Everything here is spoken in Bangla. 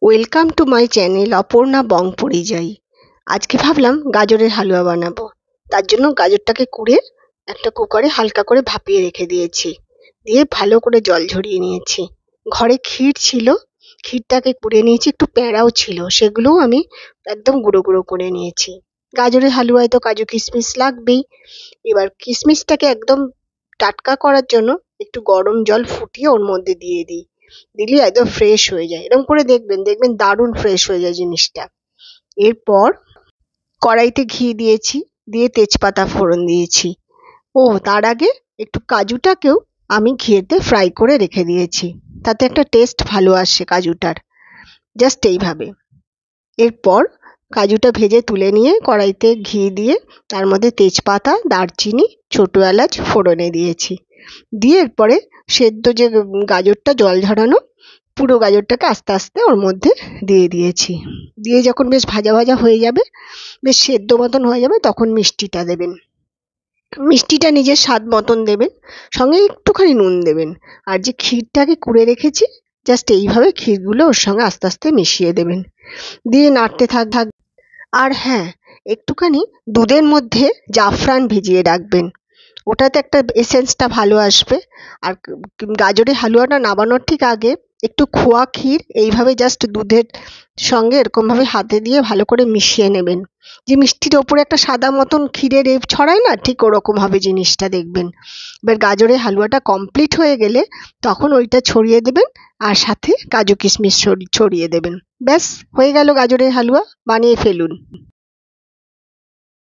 Welcome to my channel Aparna Bong পরিযায়ী। আজকে ভাবলাম গাজরের হালুয়া বানাবো। তার জন্য গাজরটাকে কুড়ে একটা কুকারে হালকা করে ভাপিয়ে রেখে দিয়েছি। দিয়ে ভালো করে জল ঝরিয়ে নিয়েছি। ঘরে ক্ষীর ছিল, ক্ষীরটাকে কুড়ে নিয়েছি, একটু প্যাঁড়াও ছিল, সেগুলোও আমি একদম গুঁড়ো গুঁড়ো করে নিয়েছি। গাজরের হালুয়ায় তো কাজু কিশমিশ লাগবেই। এবার কিশমিশটাকে একদম টাটকা করার জন্য একটু গরম জল ফুটিয়ে ওর মধ্যে দিয়ে দিই। দিলে একদম ফ্রেশ হয়ে যায়। এরকম করে দেখবেন, দেখবেন দারুণ ফ্রেশ হয়ে যায় জিনিসটা। এরপর কড়াইতে ঘি দিয়েছি, দিয়ে তেজপাতা ফোড়ন দিয়েছি। তার আগে একটু কাজুটাকেও আমি ঘিয়েতে ফ্রাই করে রেখে দিয়েছি, তাতে একটা টেস্ট ভালো আসে কাজুটার। জাস্ট এইভাবে। এরপর কাজুটা ভেজে তুলে নিয়ে কড়াইতে ঘি দিয়ে তার মধ্যে তেজপাতা, দারচিনি, ছোট এলাচ ফোড়নে দিয়েছি। দিয়ে এরপরে সেদ্ধ যে গাজরটা জল ঝরানো, পুরো গাজরটাকে আস্তে আস্তে ওর মধ্যে দিয়ে দিয়েছি। দিয়ে যখন বেশ ভাজা ভাজা হয়ে যাবে, বেশ সেদ্ধ মতন হয়ে যাবে, তখন মিষ্টিটা দেবেন। মিষ্টিটা নিজের স্বাদ মতন দেবেন, সঙ্গে একটুখানি নুন দেবেন। আর যে ক্ষীরটাকে কুড়ে রেখেছি, জাস্ট এইভাবে ক্ষীরগুলো ওর সঙ্গে আস্তে আস্তে মিশিয়ে দেবেন। দিয়ে নাড়তে থাক। আর হ্যাঁ, একটুখানি দুধের মধ্যে জাফরান ভিজিয়ে রাখবেন, ওটাতে একটা এসেন্সটা ভালো আসবে। আর গাজরের হালুয়াটা নামানোর ঠিক আগে একটু খোয়া ক্ষীর এইভাবে জাস্ট দুধের সঙ্গে এরকমভাবে হাতে দিয়ে ভালো করে মিশিয়ে নেবেন। যে মিষ্টির ওপরে একটা সাদা মতন ক্ষীরের ছড়ায় না, ঠিক ওরকম হবে জিনিসটা, দেখবেন। এবার গাজরের হালুয়াটা কমপ্লিট হয়ে গেলে তখন ওইটা ছড়িয়ে দেবেন, আর সাথে কাজু কিশমিশ ছড়িয়ে দেবেন। ব্যাস হয়ে গেল গাজরের হালুয়া, বানিয়ে ফেলুন।